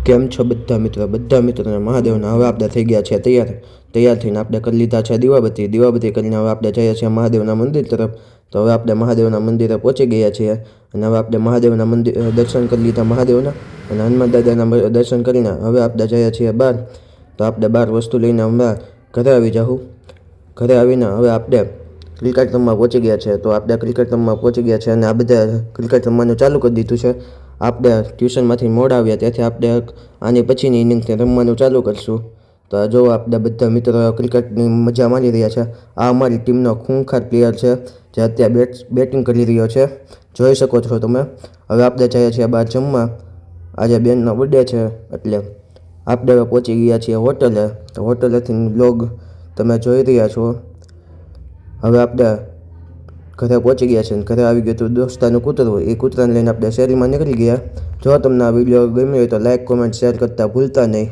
કેમ છો બધા મિત્રોને મહાદેવના હવે આપણે થઈ ગયા છે તૈયાર થઈને આપણે કરી લીધા છે દીવાબત્તી કરીને હવે આપણે જઈએ છીએ મહાદેવના મંદિર તરફ. તો હવે આપણે મહાદેવના મંદિરે પહોંચી ગયા છીએ અને હવે આપણે મહાદેવના મંદિર દર્શન કરી લીધા મહાદેવના અને હનુમાન દાદાના દર્શન કરીને હવે આપણે જઈએ છીએ બહાર. તો આપણે બહાર વસ્તુ લઈને હમણાં ઘરે આવી જાઉં. ઘરે આવીને હવે આપણે ક્રિકેટ રમવા પહોંચી ગયા છે. તો આપણે ક્રિકેટ રમવા પહોંચી ગયા છે અને આ બધા ક્રિકેટ રમવાનું ચાલુ કરી દીધું છે. આપણે ટ્યુશનમાંથી મોડા આવ્યા ત્યાંથી આપણે આની પછીની ઇનિંગને રમવાનું ચાલુ કરશું. તો આ જો આપણે બધા મિત્રો ક્રિકેટની મજા માણી રહ્યા છે. આ અમારી ટીમનો ખૂંખાર પ્લેયર છે જે અત્યારે બેટિંગ કરી રહ્યો છે, જોઈ શકો છો તમે. હવે આપણે જઈએ છીએ બહાર જમવા. આજે બેનનો બર્થડે છે એટલે આપણે હવે પહોંચી ગયા છીએ હોટલે. તો હોટલેથી વ્લોગ તમે જોઈ રહ્યા છો. હવે આપણે ઘરે પહોંચી ગયા છે અને ઘરે આવી ગયું હતું દોસ્તાનું કૂતરું. એ કૂતરાને લઈને આપણે શેરીમાં નીકળી ગયા. જો તમને આ વિડીયો ગમ્યો હોય તો લાઈક, કોમેન્ટ, શેર કરતા ભૂલતા નહીં.